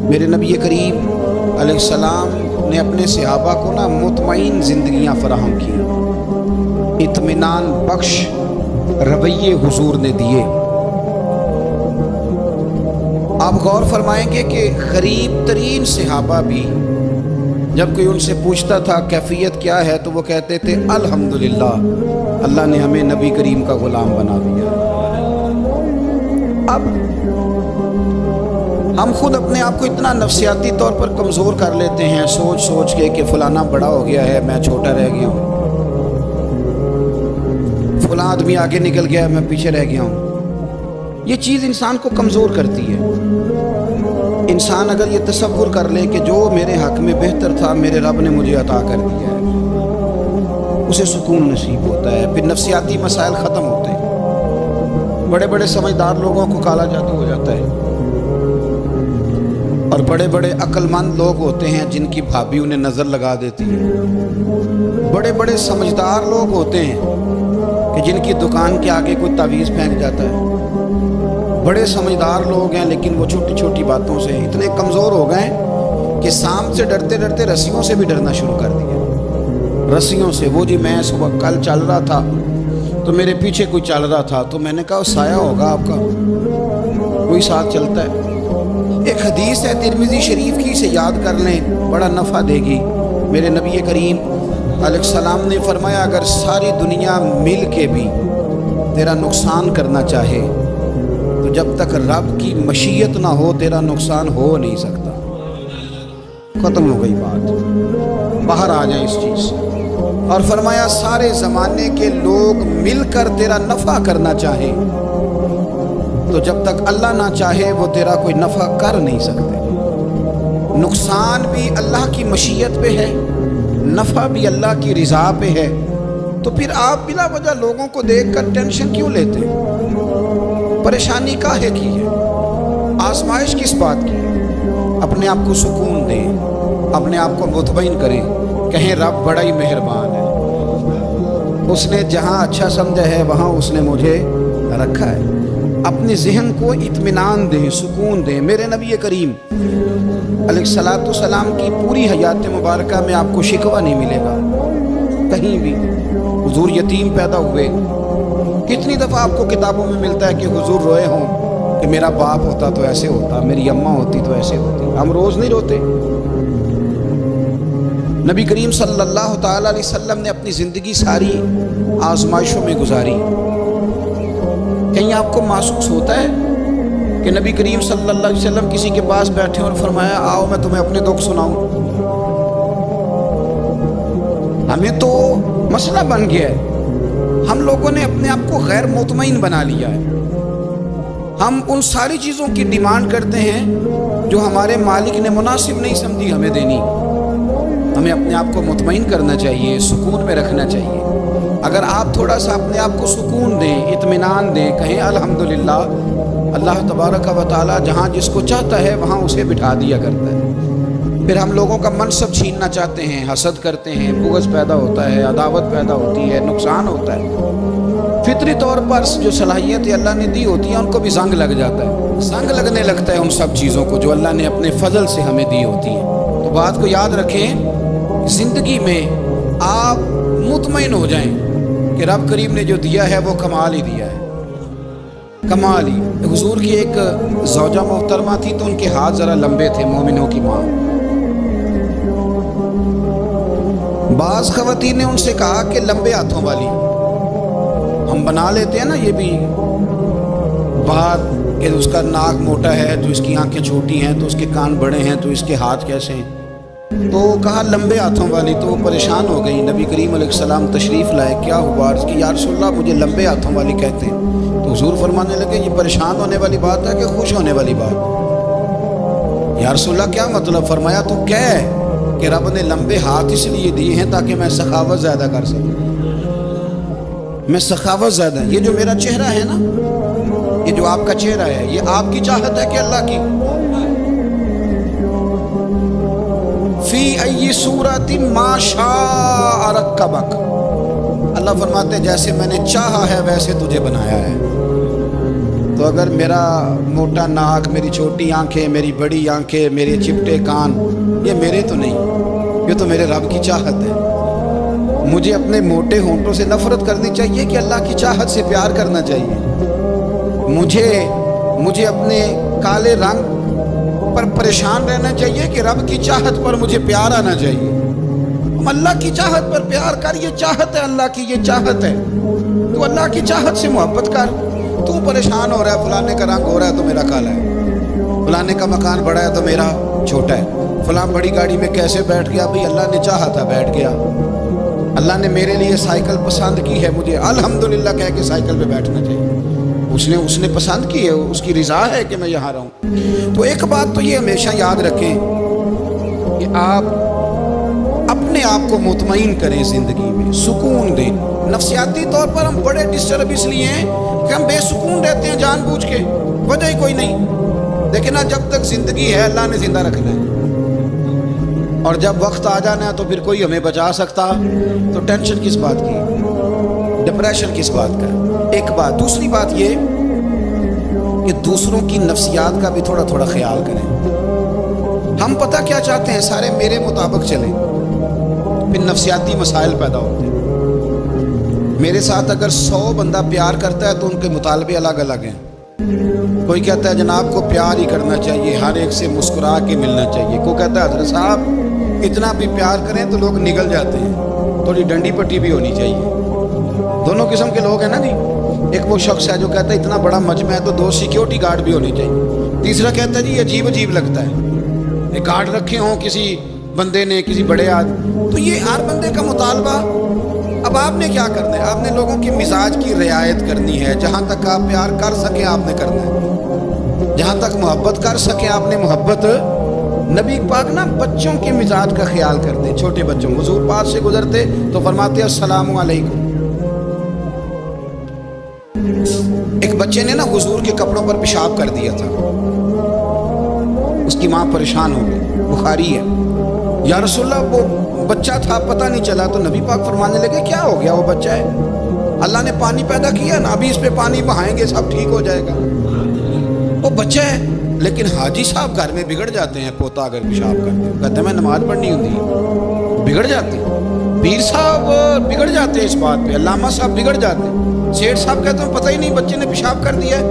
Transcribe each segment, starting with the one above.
میرے نبی کریم علیہ السلام نے اپنے صحابہ کو مطمئن زندگیاں فراہم کی، اطمینان بخش رویے حضور نے دیے۔ آپ غور فرمائیں گے کہ غریب ترین صحابہ بھی جب کوئی ان سے پوچھتا تھا کیفیت کیا ہے تو وہ کہتے تھے الحمدللہ، اللہ نے ہمیں نبی کریم کا غلام بنا دیا۔ اب ہم خود اپنے آپ کو اتنا نفسیاتی طور پر کمزور کر لیتے ہیں، سوچ سوچ کے کہ فلانا بڑا ہو گیا ہے میں چھوٹا رہ گیا ہوں، فلاں آدمی آگے نکل گیا ہے میں پیچھے رہ گیا ہوں۔ یہ چیز انسان کو کمزور کرتی ہے۔ انسان اگر یہ تصور کر لے کہ جو میرے حق میں بہتر تھا میرے رب نے مجھے عطا کر دیا ہے، اسے سکون نصیب ہوتا ہے، پھر نفسیاتی مسائل ختم ہوتے ہیں۔ بڑے بڑے سمجھدار لوگوں کو کالا جادو ہو جاتا ہے، اور بڑے بڑے عقل مند لوگ ہوتے ہیں جن کی بھابھی انہیں نظر لگا دیتی ہے۔ بڑے بڑے سمجھدار لوگ ہوتے ہیں کہ جن کی دکان کے آگے کوئی تعویذ پھینک جاتا ہے۔ بڑے سمجھدار لوگ ہیں لیکن وہ چھوٹی چھوٹی باتوں سے اتنے کمزور ہو گئے کہ سانپ سے ڈرتے ڈرتے رسیوں سے بھی ڈرنا شروع کر دیا۔ رسیوں سے، وہ جی میں صبح کل چل رہا تھا تو میرے پیچھے کوئی چل رہا تھا تو میں نے کہا سایہ ہوگا آپ کا، کوئی ساتھ چلتا ہے۔ ایک حدیث ہے ترمذی شریف کی، اسے یاد کر لیں، بڑا نفع دے گی۔ میرے نبی کریم علیہ السلام نے فرمایا اگر ساری دنیا مل کے بھی تیرا نقصان کرنا چاہے تو جب تک رب کی مشیت نہ ہو تیرا نقصان ہو نہیں سکتا۔ ختم ہو گئی بات، باہر آ جائیں اس چیز سے۔ اور فرمایا سارے زمانے کے لوگ مل کر تیرا نفع کرنا چاہیں تو جب تک اللہ نہ چاہے وہ تیرا کوئی نفع کر نہیں سکتے۔ نقصان بھی اللہ کی مشیت پہ ہے، نفع بھی اللہ کی رضا پہ ہے، تو پھر آپ بلا وجہ لوگوں کو دیکھ کر ٹینشن کیوں لیتے ہیں؟ پریشانی کاہے کی ہے؟ آزمائش کس بات کی ہے؟ اپنے آپ کو سکون دیں، اپنے آپ کو مطمئن کریں، کہیں رب بڑا ہی مہربان ہے، اس نے جہاں اچھا سمجھا ہے وہاں اس نے مجھے رکھا ہے۔ اپنے ذہن کو اطمینان دیں، سکون دیں۔ میرے نبی کریم علیہ السلام کی پوری حیات مبارکہ میں آپ کو شکوہ نہیں ملے گا کہیں بھی۔ حضور یتیم پیدا ہوئے، کتنی دفعہ آپ کو کتابوں میں ملتا ہے کہ حضور روئے ہوں کہ میرا باپ ہوتا تو ایسے ہوتا، میری اماں ہوتی تو ایسے ہوتی۔ ہم روز نہیں روتے۔ نبی کریم صلی اللہ تعالیٰ علیہ وسلم نے اپنی زندگی ساری آزمائشوں میں گزاری۔ کہیں آپ کو محسوس ہوتا ہے کہ نبی کریم صلی اللہ علیہ وسلم کسی کے پاس بیٹھے اور فرمایا آؤ میں تمہیں اپنے دکھ سناؤں؟ ہمیں تو مسئلہ بن گیا ہے، ہم لوگوں نے اپنے آپ کو غیر مطمئن بنا لیا ہے۔ ہم ان ساری چیزوں کی ڈیمانڈ کرتے ہیں جو ہمارے مالک نے مناسب نہیں سمجھی ہمیں دینی۔ ہمیں اپنے آپ کو مطمئن کرنا چاہیے، سکون میں رکھنا چاہیے۔ اگر آپ تھوڑا سا اپنے آپ کو سکون دیں، اطمینان دیں، کہیں الحمدللہ، اللہ تبارک و تعالی جہاں جس کو چاہتا ہے وہاں اسے بٹھا دیا کرتا ہے۔ پھر ہم لوگوں کا منصب چھیننا چاہتے ہیں، حسد کرتے ہیں، بغض پیدا ہوتا ہے، عداوت پیدا ہوتی ہے، نقصان ہوتا ہے۔ فطری طور پر جو صلاحیت اللہ نے دی ہوتی ہے ان کو بھی زنگ لگ جاتا ہے، زنگ لگنے لگتا ہے ان سب چیزوں کو جو اللہ نے اپنے فضل سے ہمیں دی ہوتی ہیں۔ تو بات کو یاد رکھیں، زندگی میں آپ مطمئن ہو جائیں کہ رب کریم نے جو دیا ہے وہ کمال ہی دیا ہے، کمال ہی۔ حضور کی ایک زوجہ محترمہ تھی تو ان کے ہاتھ ذرا لمبے تھے، مومنوں کی ماں۔ بعض خواتین نے ان سے کہا کہ لمبے ہاتھوں والی، ہم بنا لیتے ہیں نا یہ بھی بات کہ اس کا ناک موٹا ہے تو اس کی آنکھیں چھوٹی ہیں تو اس کے کان بڑے ہیں تو اس کے ہاتھ کیسے ہیں، تو کہا لمبے ہاتھوں والی۔ تو وہ پریشان ہو گئی، نبی کریم علیہ السلام تشریف لائے، کیا ہوا؟ عرض کی یا رسول اللہ مجھے لمبے ہاتھوں والی کہتے ہیں۔ تو حضور فرمانے لگے یہ پریشان ہونے والی بات ہے کہ خوش ہونے والی بات؟ یا رسول اللہ کیا مطلب؟ فرمایا تو کہہ کہ رب نے لمبے ہاتھ اس لیے دیے ہیں تاکہ میں سخاوت زیادہ کر سکوں، میں سخاوت زیادہ، یہ جو میرا چہرہ ہے نا، یہ جو آپ کا چہرہ ہے، یہ آپ کی چاہت ہے کہ اللہ کی؟ فی ای صورت ما شاء رکبک، اللہ فرماتے ہیں جیسے میں نے چاہا ہے ویسے تجھے بنایا ہے۔ تو اگر میرا موٹا ناک، میری چھوٹی آنکھیں، میری بڑی آنکھیں، میرے چپٹے کان، یہ میرے تو نہیں، یہ تو میرے رب کی چاہت ہے۔ مجھے اپنے موٹے ہونٹوں سے نفرت کرنی چاہیے کہ اللہ کی چاہت سے پیار کرنا چاہیے؟ مجھے اپنے کالے رنگ پر پریشان رہنا چاہیے کہ رب کی چاہت پر مجھے پیار آنا چاہیے؟ ہم اللہ کی چاہت پر پیار کر، یہ چاہت ہے اللہ کی، یہ چاہت ہے۔ تو اللہ کی چاہت سے محبت کر۔ تو پریشان ہو رہا ہے، فلانے کا رنگ ہو رہا ہے تو میرا کالا ہے، فلانے کا مکان بڑا ہے تو میرا چھوٹا ہے، فلاں بڑی گاڑی میں کیسے بیٹھ گیا؟ بھئی اللہ نے چاہا تھا بیٹھ گیا، اللہ نے میرے لیے سائیکل پسند کی ہے، مجھے الحمدللہ کہہ کے سائیکل پہ بیٹھنا چاہیے، اس نے پسند کی ہے، اس کی رضا ہے کہ میں یہاں رہوں۔ تو ایک بات تو یہ ہمیشہ یاد رکھیں کہ آپ اپنے آپ کو مطمئن کریں، زندگی میں سکون دیں۔ نفسیاتی طور پر ہم بڑے ڈسٹرب اس لیے ہیں کہ ہم بے سکون رہتے ہیں جان بوجھ کے، وجہ ہی کوئی نہیں۔ لیکن جب تک زندگی ہے اللہ نے زندہ رکھنا ہے، اور جب وقت آ جانا ہے تو پھر کوئی ہمیں بچا سکتا، تو ٹینشن کس بات کی، ڈپریشن کس بات کا؟ ایک بات۔ دوسری بات یہ کہ دوسروں کی نفسیات کا بھی تھوڑا تھوڑا خیال کریں۔ ہم پتہ کیا چاہتے ہیں؟ سارے میرے مطابق چلیں، پھر نفسیاتی مسائل پیدا ہوتے ہیں۔ میرے ساتھ اگر 100 بندہ پیار کرتا ہے تو ان کے مطالبے الگ الگ ہیں۔ کوئی کہتا ہے جناب کو پیار ہی کرنا چاہیے، ہر ایک سے مسکرا کے ملنا چاہیے۔ کوئی کہتا ہے حضرت صاحب اتنا بھی پیار کریں تو لوگ نگل جاتے ہیں، تھوڑی ڈنڈی پٹی بھی ہونی چاہیے۔ دونوں قسم کے لوگ ہیں نا جی۔ ایک وہ شخص ہے جو کہتا ہے اتنا بڑا مجمع ہے تو 2 سیکیورٹی گارڈ بھی ہونے چاہیے۔ تیسرا کہتا ہے جی عجیب عجیب لگتا ہے، گارڈ رکھے ہوں کسی بندے نے، کسی بڑے آدمی۔ تو یہ ہر بندے کا مطالبہ۔ اب آپ نے کیا کرنا ہے؟ آپ نے لوگوں کی مزاج کی رعایت کرنی ہے۔ جہاں تک آپ پیار کر سکیں آپ نے کرنا ہے، جہاں تک محبت کر سکیں آپ نے محبت۔ نبی پاک نا بچوں کے مزاج کا خیال کرتے، چھوٹے بچوں، حضور پاس سے گزرتے تو فرماتے السلام علیکم۔ ایک بچے نے نا حضور کے کپڑوں پر پیشاب کر دیا تھا، اس کی ماں پریشان ہو گئی، بخاری ہے۔ یا رسول اللہ وہ بچہ تھا پتہ نہیں چلا، تو نبی پاک فرمانے لگے کیا ہو گیا؟ وہ بچہ ہے، اللہ نے پانی پیدا کیا نا، ابھی اس پہ پانی بہائیں گے سب ٹھیک ہو جائے گا۔ وہ بچہ ہے، لیکن حاجی صاحب گھر میں بگڑ جاتے ہیں، پوتا اگر پیشاب کرتے ہیں کہتے ہیں میں نماز پڑھنی ہوتی، بگڑ جاتے ہیں۔ پیر صاحب بگڑ جاتے ہیں اس بات پہ، علامہ صاحب بگڑ جاتے ہیں، سیٹھ صاحب کہتے ہیں پتہ ہی نہیں بچے نے پیشاب کر دیا ہے۔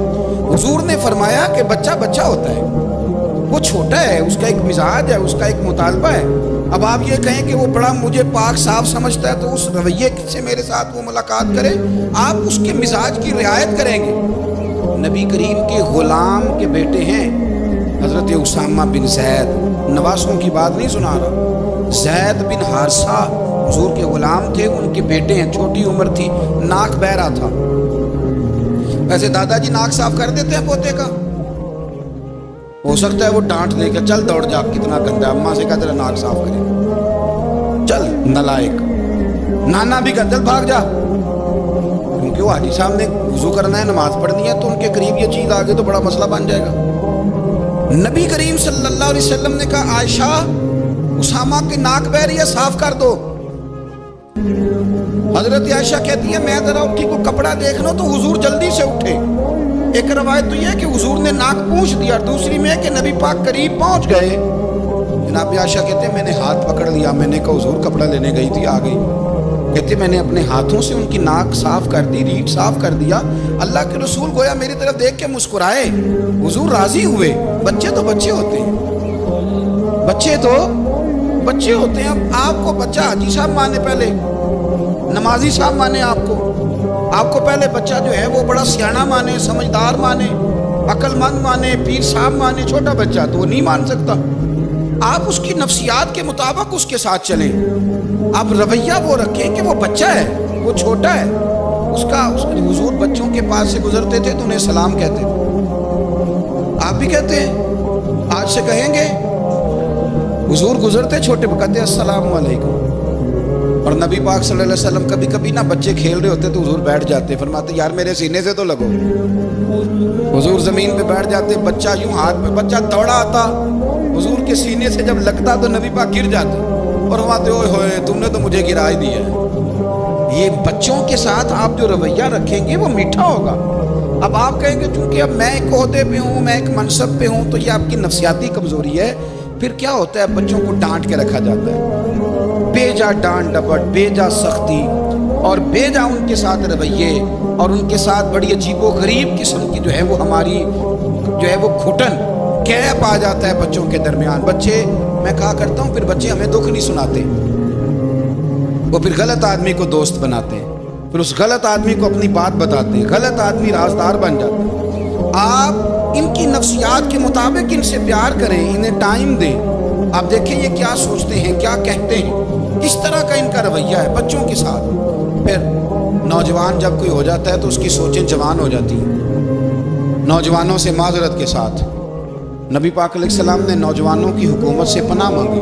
حضور نے فرمایا کہ بچہ بچہ ہوتا ہے، وہ چھوٹا ہے، اس کا ایک مزاج ہے، اس کا ایک مطالبہ ہے۔ اب آپ یہ کہیں کہ وہ بڑا مجھے پاک صاف سمجھتا ہے تو اس رویے سے میرے ساتھ وہ ملاقات کرے، آپ اس کے مزاج کی رعایت کریں گے۔ نبی کریم کے غلام کے بیٹے ہیں حضرت اسامہ بن زید، نواسوں کی بات نہیں سنا رہا، زید بن حارثہ حضور کے غلام تھے، ان کے بیٹے ہیں، چھوٹی عمر تھی، ناک بہ رہا تھا۔ ویسے دادا جی ناک صاف کر دیتے ہیں پوتے کا، ہو سکتا ہے وہ ڈانٹ دے کہ چل دوڑ جا کتنا گندا، اماں سے کہا تیرا ناک صاف کرے، چل نلائق، نانا بھی کہا چل بھاگ جا، کیونکہ وہ حاجی صاحب نے وضو کرنا ہے، نماز پڑھنی ہے، تو ان کے قریب یہ چیز آگے تو بڑا مسئلہ بن جائے گا۔ نبی کریم صلی اللہ علیہ وسلم نے کہا عائشہ اسامہ کی ناک بہ رہی ہے صاف کر دو۔ حضرت عائشہ کہتی ہے میں ذرا اٹھی کو کپڑا دیکھ لو تو حضور جلدی سے اٹھے۔ ایک روایت تو یہ ہے کہ حضور نے ناک پوچھ دیا، اور دوسری میں کہ نبی پاک قریب پہنچ گئے۔ جناب عائشہ کہتے ہیں میں نے ہاتھ پکڑ لیا، میں نے کہا حضور کپڑا لینے گئی تھی آ گئی، کہتے میں نے اپنے ہاتھوں سے ان کی ناک صاف کر دی، ریٹ صاف کر دیا۔ اللہ کے رسول گویا میری طرف دیکھ کے مسکرائے، حضور راضی ہوئے۔ بچے تو بچے ہوتے ہیں، بچے تو بچے ہوتے ہیں۔ اب آپ کو بچہ حاجی صاحب مانے، پہلے نمازی صاحب مانے، آپ کو پہلے بچہ جو ہے وہ بڑا سیاںہ مانے، سمجھدار مانے، عقل مند مانے، پیر صاحب مانے۔ چھوٹا بچہ تو وہ نہیں مان سکتا۔ آپ اس کی نفسیات کے مطابق اس کے ساتھ چلیں۔ آپ رویہ وہ رکھیں کہ وہ بچہ ہے، وہ چھوٹا ہے، اس حضور بچوں کے پاس سے گزرتے تھے تو انہیں سلام کہتے تھے۔ آپ بھی کہتے ہیں، آج سے کہیں گے، حضور گزرتے چھوٹے کہتے السلام علیکم۔ اور نبی پاک صلی اللہ علیہ وسلم کبھی کبھی نا بچے کھیل رہے ہوتے تو حضور بیٹھ جاتے، فرماتے یار میرے سینے سے تو لگو۔ حضور زمین پہ بیٹھ جاتے، بچہ یوں ہاتھ میں، بچہ دوڑا آتا، حضور کے سینے سے جب لگتا تو نبی پاک گر جاتے اور فرماتے اوئے ہوئے تم نے تو مجھے گرا ہی دیا ہے۔ یہ بچوں کے ساتھ آپ جو رویہ رکھیں گے وہ میٹھا ہوگا۔ اب آپ کہیں گے چونکہ اب میں ایک عہدے پہ ہوں، میں ایک منصب پہ ہوں، تو یہ آپ کی نفسیاتی کمزوری ہے۔ پھر کیا ہوتا ہے، بچوں کو ڈانٹ کے رکھا جاتا ہے، بے جا ڈانٹ ڈپٹ، بے جا سختی اور بے جا ان کے ساتھ رویے اور ان کے ساتھ بڑی عجیب و غریب قسم کی جو ہے وہ ہماری جو ہے وہ گھٹن گیپ آ جاتا ہے بچوں کے درمیان۔ بچے، میں کہا کرتا ہوں، پھر بچے ہمیں دکھ نہیں سناتے، وہ پھر غلط آدمی کو دوست بناتے ہیں، پھر اس غلط آدمی کو اپنی بات بتاتے ہیں، غلط آدمی رازدار بن جاتا ہے۔ آپ ان کی نفسیات کے مطابق ان سے پیار کریں، انہیں ٹائم دیں۔ آپ دیکھیں یہ کیا سوچتے ہیں، کیا کہتے ہیں، کس طرح کا ان کا رویہ ہے بچوں کے ساتھ۔ پھر نوجوان جب کوئی ہو جاتا ہے تو اس کی سوچیں جوان ہو جاتی ہیں۔ نوجوانوں سے معذرت کے ساتھ نبی پاک علیہ السلام نے نوجوانوں کی حکومت سے پناہ مانگی،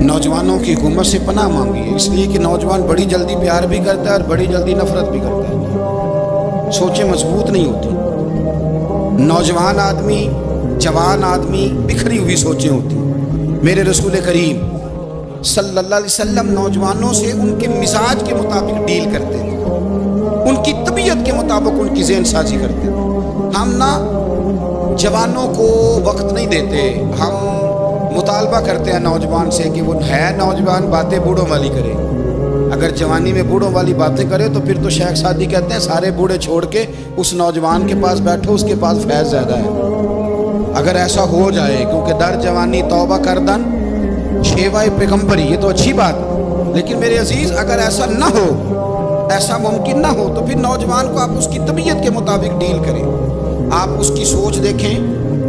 نوجوانوں کی حکومت سے پناہ مانگی ہے، اس لیے کہ نوجوان بڑی جلدی پیار بھی کرتا ہے اور بڑی جلدی نفرت بھی کرتا ہے، سوچیں مضبوط نہیں ہوتی۔ نوجوان آدمی، جوان آدمی بکھری ہوئی سوچیں ہوتی ہیں۔ میرے رسول کریم صلی اللہ علیہ وسلم نوجوانوں سے ان کے مزاج کے مطابق ڈیل کرتے تھے، ان کی طبیعت کے مطابق ان کی ذہن سازی کرتے تھے۔ ہم نہ جوانوں کو وقت نہیں دیتے، ہم مطالبہ کرتے ہیں نوجوان سے کہ وہ ہے نوجوان، باتیں بوڑھوں والی کرے۔ اگر جوانی میں بوڑھوں والی باتیں کرے تو پھر تو شیخ سعدی کہتے ہیں سارے بوڑھے چھوڑ کے اس نوجوان کے پاس بیٹھو، اس کے پاس فیض زیادہ ہے۔ اگر ایسا ہو جائے، کیونکہ در جوانی توبہ کردن شیوائے پیغمبری، یہ تو اچھی بات، لیکن میرے عزیز اگر ایسا نہ ہو، ایسا ممکن نہ ہو، تو پھر نوجوان کو آپ اس کی طبیعت کے مطابق ڈیل کریں۔ آپ اس کی سوچ دیکھیں،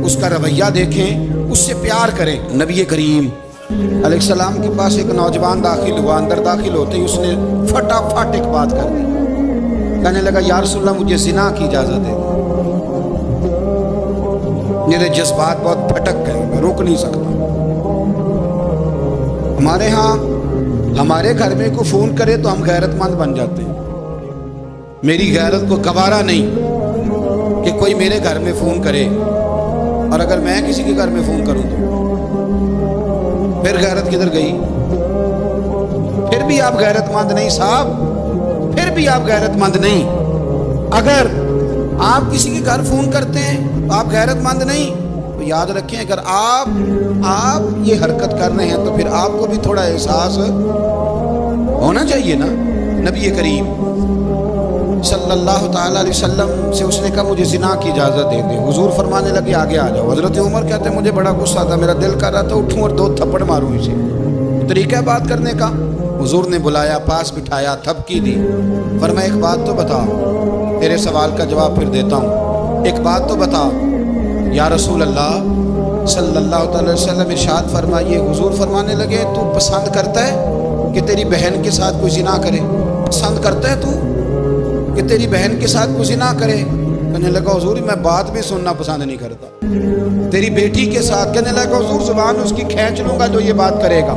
اس کا رویہ دیکھیں، اس سے پیار کریں۔ نبی کریم علیہ السلام کے پاس ایک نوجوان داخل ہوا، اندر داخل ہوتے ہی اس نے فٹافٹ ایک بات کر دی، کہنے لگا یا رسول اللہ مجھے زنا کی اجازت دے دیں۔ میرے جذبات بہت پھٹک گئے، میں روک نہیں سکتا۔ ہمارے ہاں ہمارے گھر میں کوئی فون کرے تو ہم غیرت مند بن جاتے ہیں، میری غیرت کو گوارا نہیں کہ کوئی میرے گھر میں فون کرے، اور اگر میں کسی کے گھر میں فون کروں تو پھر غیرت کدھر گئی؟ پھر بھی آپ غیرت مند نہیں صاحب، پھر بھی آپ غیرت مند نہیں۔ اگر آپ کسی کے گھر فون کرتے ہیں تو آپ غیرت مند نہیں، تو یاد رکھیں اگر آپ یہ حرکت کر رہے ہیں تو پھر آپ کو بھی تھوڑا احساس ہونا چاہیے نا۔ نبی کریم صلی اللہ تعالیٰ علیہ وسلم سے اس نے کہا مجھے زنا کی اجازت دے دیں۔ حضور فرمانے لگے آگے آ جاؤ۔ حضرت عمر کہتے ہیں مجھے بڑا غصہ تھا، میرا دل کر رہا تھا اٹھوں اور 2 تھپڑ ماروں اسے۔ طریقہ بات کرنے کا، حضور نے بلایا، پاس بٹھایا، تھپکی دی، فرمایا ایک بات تو بتا، تیرے سوال کا جواب پھر دیتا ہوں، ایک بات تو بتا۔ یا رسول اللہ صلی اللہ تعالی وسلم ارشاد فرمائیے۔ حضور فرمانے لگے تو پسند کرتا ہے کہ تیری بہن کے ساتھ کوئی زنا کرے؟ پسند کرتا ہے تو کہ تیری بہن کے ساتھ کوئی زنا کرے؟ کہنے لگا حضور میں بات بھی سننا پسند نہیں کرتا۔ تیری بیٹی کے ساتھ؟ کہنے لگا حضور زبان اس کی کھینچ لوں گا جو یہ بات کرے گا۔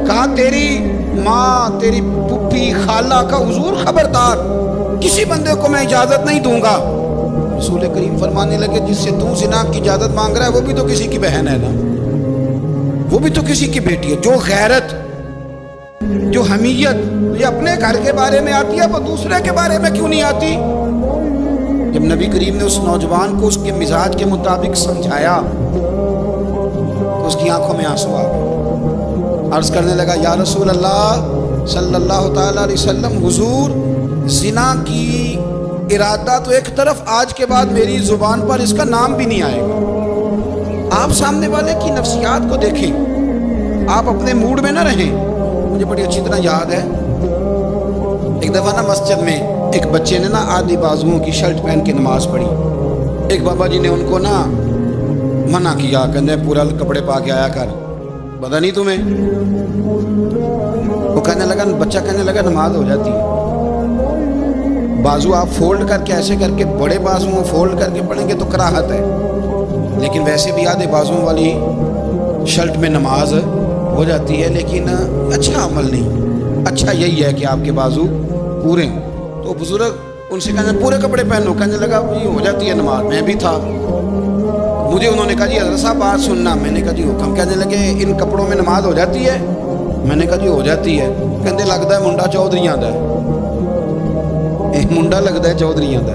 کہا تیری ماں، تیری پھپھی، خالہ کا؟ حضور خبردار، کسی بندے کو میں اجازت نہیں دوں گا۔ رسول کریم فرمانے لگے جس سے تو زنا کی اجازت مانگ رہا ہے وہ بھی تو کسی کی بہن ہے نا، وہ بھی تو کسی کی بیٹی ہے۔ جو غیرت، جو حمیت یہ اپنے گھر کے بارے میں آتی ہے وہ دوسرے کے بارے میں کیوں نہیں آتی؟ جب نبی کریم نے اس نوجوان کو اس کے مزاج کے مطابق سمجھایا تو اس کی آنکھوں میں آنسو آ گئے۔ عرض کرنے لگا یا رسول اللہ صلی اللہ تعالی علیہ وسلم، حضور زنا کی ارادہ تو ایک طرف، آج کے بعد میری زبان پر اس کا نام بھی نہیں آئے گا۔ آپ سامنے والے کی نفسیات کو دیکھیں، آپ اپنے موڈ میں نہ رہیں۔ مجھے بڑی اچھی طرح یاد ہے ایک دفعہ نا مسجد میں ایک بچے نے نا آدھی بازوؤں کی شرٹ پہن کے نماز پڑھی۔ ایک بابا جی نے ان کو نا منع کیا، کہنے پورا کپڑے پا کے آیا کر، پتہ نہیں تمہیں؟ وہ کہنے لگا، بچہ کہنے لگا نماز ہو جاتی ہے، بازو آپ فولڈ کر کے ایسے کر کے، بڑے بازو فولڈ کر کے پڑھیں گے تو کراہت ہے، لیکن ویسے بھی آدھے بازو والی شرٹ میں نماز ہو جاتی ہے، لیکن اچھا عمل نہیں، اچھا یہی ہے کہ آپ کے بازو پورے ہیں۔ تو بزرگ ان سے کہنے پورے کپڑے پہنو، کہنے لگا یہ ہو جاتی ہے نماز، میں بھی تھا، مجھے انہوں نے کہا جی حضرت صاحب بات سننا، میں نے کہا جی حکم۔ کہنے لگے ان کپڑوں میں نماز ہو جاتی ہے؟ میں نے کہا جی ہو جاتی ہے۔ کہنے لگتا ہے منڈا چودھری آتا ہے، ਮੁੰਡਾ ਲੱਗਦਾ ਚੌਧਰੀਆਂ ਦਾ।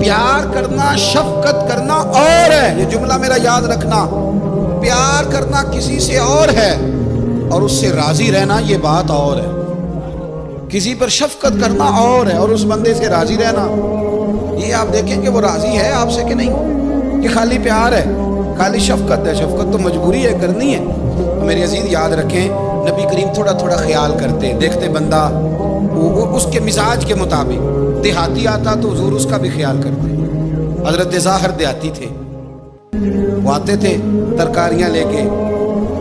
پیار کرنا، شفقت کرنا اور ہے، یہ جملہ میرا یاد رکھنا، پیار کرنا کسی سے اور ہے اور اس سے راضی رہنا یہ بات اور ہے۔ کسی پر شفقت کرنا اور ہے اور اس بندے سے راضی رہنا، یہ آپ دیکھیں کہ وہ راضی ہے آپ سے کہ نہیں، کہ خالی پیار ہے، خالی شفقت ہے۔ شفقت تو مجبوری ہے، کرنی ہے۔ میرے عزیز یاد رکھیں، نبی کریم تھوڑا تھوڑا خیال کرتے، دیکھتے بندہ اس کے مزاج کے مطابق، دیہاتی آتا تو حضور اس کا بھی خیال کرتے۔ حضرت ظاہر دیہاتی تھے، وہ آتے تھے ترکاریاں لے کے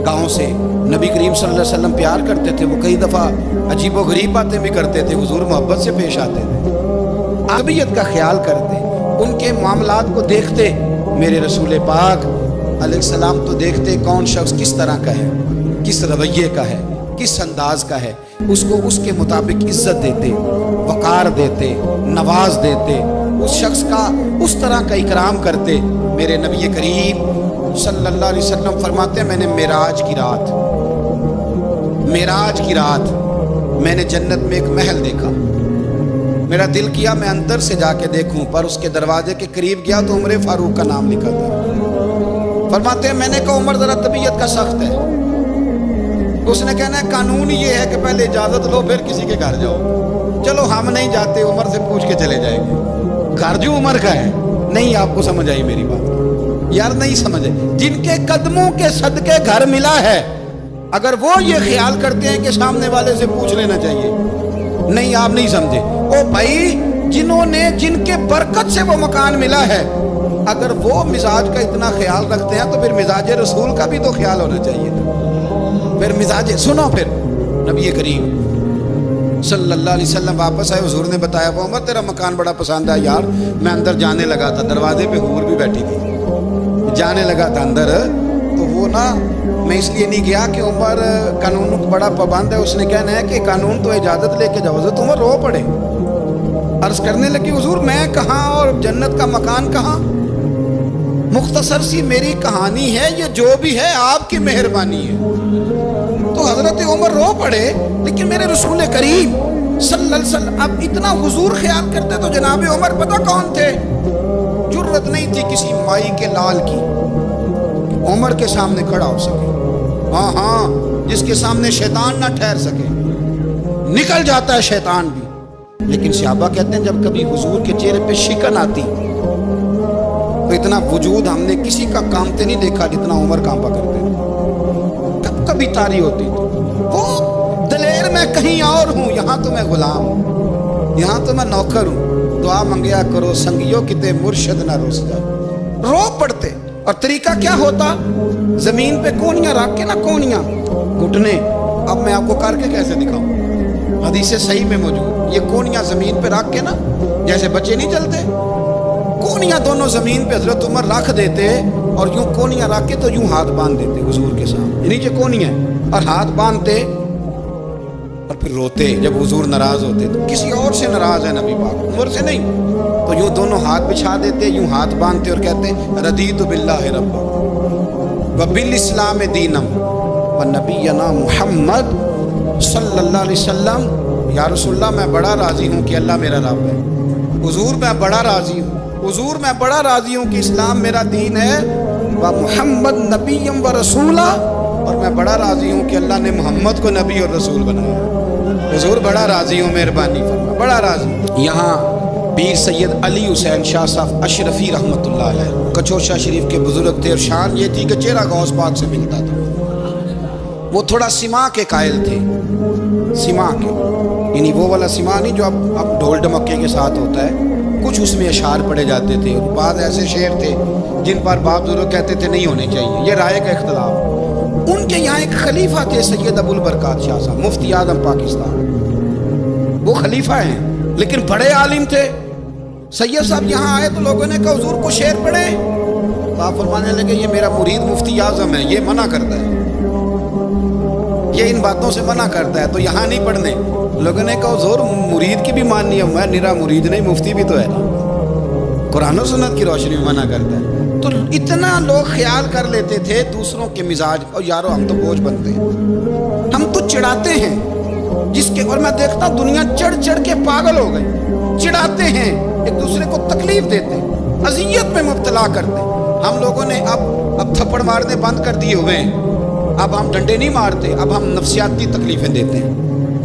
گاؤں سے، نبی کریم صلی اللہ علیہ وسلم پیار کرتے تھے، وہ کئی دفعہ عجیب و غریب باتیں بھی کرتے تھے، حضور محبت سے پیش آتے تھے، طبیعت کا خیال کرتے، ان کے معاملات کو دیکھتے۔ میرے رسول پاک علیہ السلام تو دیکھتے کون شخص کس طرح کا ہے، کس رویے کا ہے، کس انداز کا ہے، اس کو اس کے مطابق عزت دیتے، وقار دیتے، نواز دیتے، اس شخص کا اس طرح کا اکرام کرتے۔ میرے نبی کریم صلی اللہ علیہ وسلم فرماتے ہیں، میں نے معراج کی رات میں نے جنت میں ایک محل دیکھا، میرا دل کیا میں اندر سے جا کے دیکھوں، پر اس کے دروازے کے قریب گیا تو عمر فاروق کا نام لکھا تھا۔ فرماتے ہیں میں نے کہا عمر ذرا طبیعت کا سخت ہے، اس نے کہنا ہے قانون یہ ہے کہ پہلے اجازت لو پھر کسی کے گھر جاؤ، چلو ہم نہیں جاتے، عمر سے پوچھ کے چلے جائیں گے، گھر جو عمر کا ہے۔ نہیں، آپ کو سمجھ آئی میری بات؟ یار نہیں سمجھے، جن کے قدموں کے صدقے گھر ملا ہے، اگر وہ یہ خیال کرتے ہیں کہ سامنے والے سے پوچھ لینا چاہیے، نہیں آپ نہیں سمجھے۔ او بھائی، جن کے برکت سے وہ مکان ملا ہے، اگر وہ مزاج کا اتنا خیال رکھتے ہیں تو پھر مزاج رسول کا بھی تو خیال ہونا چاہیے تھا۔ پھر مزاج سنو، پھر نبی کریم صلی اللہ علیہ وسلم واپس آئے، حضور نے بتایا وہ عمر تیرا مکان بڑا پسند ہے یار، میں اندر جانے لگا تھا، دروازے پہ حور بھی بیٹھی تھی، جانے لگا تھا اندر، تو وہ نا میں اس لیے نہیں گیا کہ عمر قانون کو بڑا پابند ہے، اس نے کہنا ہے کہ قانون تو اجازت لے کے جاؤ، حضرت عمر رو پڑے، عرض کرنے لگی حضور میں کہاں اور جنت کا مکان کہاں، مختصر سی میری کہانی ہے، یہ جو بھی ہے آپ کی مہربانی ہے۔ تو حضرت عمر رو پڑے، لیکن میرے رسول کریم صلی اللہ علیہ وسلم اب اتنا حضور خیال کرتے تو جناب عمر پتہ کون تھے؟ جرت نہیں تھی کسی مائی کے لال کی عمر کے سامنے کھڑا ہو سکے، ہاں جس کے سامنے شیطان نہ ٹھہر سکے، نکل جاتا ہے شیطان بھی۔ لیکن صحابہ کہتے ہیں جب کبھی حضور کے چہرے پہ شکن آتی تو اتنا وجود ہم نے کسی کا کامتے نہیں دیکھا جتنا عمر کانپا کرتے تھے، کب کبھی تاری ہوتی تھی، وہ دلیر میں کہیں اور ہوں، یہاں تو میں غلام ہوں، یہاں تو میں نوکر ہوں، دعا منگیا کرو سنگیوں کتے مرشد نہ روس جائے، رو پڑتے۔ اور طریقہ کیا ہوتا؟ زمین پہ کونیاں رکھ کے نا، کونیاں گھٹنے، اب میں آپ کو کر کے کیسے دکھاؤں، حدیث صحیح میں موجود، یہ کونیاں زمین پہ رکھ کے نا، جیسے بچے نہیں چلتے، کونیاں دونوں زمین پہ حضرت عمر رکھ دیتے اور یوں کونیاں رکھ کے تو یوں ہاتھ باندھ دیتے حضور کے سامنے، نیچے کونیاں اور ہاتھ باندھتے اور پھر روتے جب حضور ناراض ہوتے، تو کسی اور سے ناراض ہے نبی پاک، عمر سے نہیں، تو یوں دونوں ہاتھ بچھا دیتے، یوں ہاتھ باندھتے اور کہتے رضیت باللہ ربا وبالاسلام دینا ونبینا محمد صلی اللہ علیہ وسلم، یا رسول اللہ میں بڑا راضی ہوں کہ اللہ میرا رب ہے، حضور میں بڑا راضی ہوں، حضور میں بڑا راضی ہوں کہ اسلام میرا دین ہے، و محمد نبیم و رسولہ، اور میں بڑا راضی ہوں کہ اللہ نے محمد کو نبی اور رسول بنایا، حضور بڑا راضی ہوں، مہربانی فرما، بڑا راضی ہوں۔ یہاں پیر سید علی حسین شاہ صاحب اشرفی رحمۃ اللہ علیہ کچوشا شریف کے بزرگ تھے، اور شان یہ تھی کہ چہرہ غوث پاک سے ملتا تھا، وہ تھوڑا سما کے قائل تھے، سما کے یعنی وہ والا سما نہیں جو اب ڈھول ڈمکے کے ساتھ ہوتا ہے، کچھ اس میں اشعار پڑے جاتے تھے، اور بعض ایسے شعر تھے جن پر بعض بزرگ کہتے تھے نہیں ہونے چاہیے، یہ رائے کا اختلاف۔ ان کے یہاں ایک خلیفہ تھے سید ابو البرکات شاہ صاحب، مفتی اعظم پاکستان، وہ خلیفہ ہیں لیکن بڑے عالم تھے۔ سید صاحب یہاں آئے تو لوگوں نے کہا حضور کو شعر پڑھے، تو آپ فرمانے لگے یہ میرا مرید مفتی اعظم ہے، یہ منع کرتا ہے، یہ ان باتوں سے منع کرتا ہے، تو یہاں نہیں پڑھنے۔ لوگوں نے کہا حضور مرید کی بھی ماننی ہے، میں نرا مرید نہیں، مفتی بھی تو ہے نا، قرآن و سنت کی روشنی میں منع کرتا ہے۔ تو اتنا لوگ خیال کر لیتے تھے دوسروں کے مزاج، اور یارو ہم تو بوجھ بنتے ہیں، ہم تو چڑھاتے ہیں جس کے، اور میں دیکھتا دنیا چڑھ چڑھ کے پاگل ہو گئی، چڑھاتے ہیں ایک دوسرے کو تکلیف دیتے ہیں، اذیت میں مبتلا کرتے ہیں۔ ہم لوگوں نے اب تھپڑ مارنے بند کر دیے ہوئے ہیں، اب ہم ڈنڈے نہیں مارتے، اب ہم نفسیاتی تکلیفیں دیتے ہیں،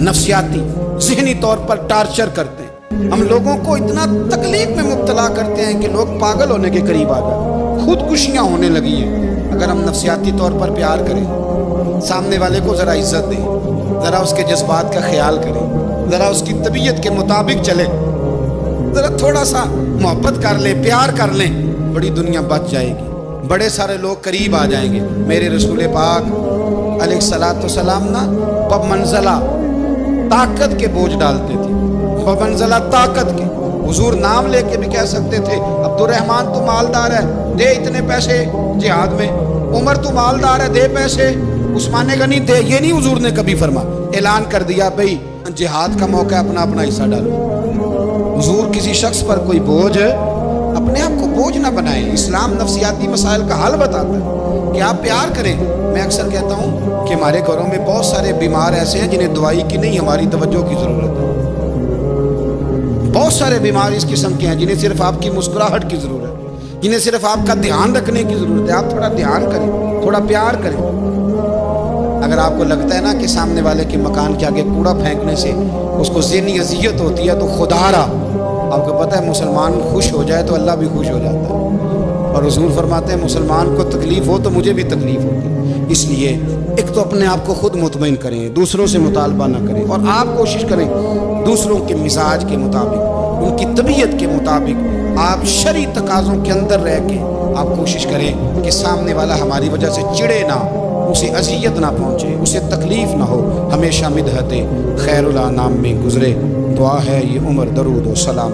نفسیاتی ذہنی طور پر ٹارچر کرتے ہیں۔ ہم لوگوں کو اتنا تکلیف میں مبتلا کرتے ہیں کہ لوگ پاگل ہونے کے قریب آ جائیں، خودکشیاں ہونے لگی ہیں۔ اگر ہم نفسیاتی طور پر پیار کریں، سامنے والے کو ذرا عزت دیں، ذرا اس کے جذبات کا خیال کریں، ذرا اس کی طبیعت کے مطابق چلیں، ذرا تھوڑا سا محبت کر لیں، پیار کر لیں، بڑی دنیا بچ جائے گی، بڑے سارے لوگ قریب آ جائیں گے۔ میرے رسول پاک علیہ الصلوۃ والسلام نا بمنزلہ طاقت کے بوجھ ڈالتے تھے، بمنزلہ طاقت کے۔ حضور نام لے کے بھی کہہ سکتے تھے عبد الرحمن تو مالدار ہے، دے اتنے پیسے جہاد میں، عمر تو مالدار ہے، دے پیسے، عثمان غنی دے، یہ نہیں حضور نے کبھی فرما، اعلان کر دیا بھئی جہاد کا موقع ہے، اپنا اپنا حصہ ڈالو۔ حضور کسی شخص پر کوئی بوجھ، اپنے آپ کو بوجھ نہ بنائیں۔ اسلام نفسیاتی مسائل کا حل بتاتا ہے کہ آپ پیار کریں۔ میں اکثر کہتا ہوں کہ ہمارے گھروں میں بہت سارے بیمار ایسے ہیں جنہیں دوائی کی نہیں، ہماری توجہ کی ضرورت ہے۔ بہت سارے بیمار اس قسم کے ہیں جنہیں صرف آپ کی مسکراہٹ کی ضرورت ہے، جنہیں صرف آپ کا دھیان رکھنے کی ضرورت ہے۔ آپ تھوڑا دھیان کریں، تھوڑا پیار کریں۔ اگر آپ کو لگتا ہے نا کہ سامنے والے کے مکان کے آگے کوڑا پھینکنے سے اس کو ذہنی اذیت ہوتی ہے، تو خدا را آپ کو پتہ ہے مسلمان خوش ہو جائے تو اللہ بھی خوش ہو جاتا ہے۔ اور حضور فرماتے ہیں مسلمان کو تکلیف ہو تو مجھے بھی تکلیف ہوتی ہے۔ اس لیے ایک تو اپنے آپ کو خود مطمئن کریں، دوسروں سے مطالبہ نہ کریں، اور آپ کوشش کریں دوسروں کے مزاج کے مطابق، ان کی طبیعت کے مطابق، آپ شرعی تقاضوں کے اندر رہ کے آپ کوشش کریں کہ سامنے والا ہماری وجہ سے چڑے نہ، اسے اذیت نہ پہنچے، اسے تکلیف نہ ہو، ہمیشہ مدحت خیر الانام میں گزرے۔ دعا ہے یہ عمر درود و سلام۔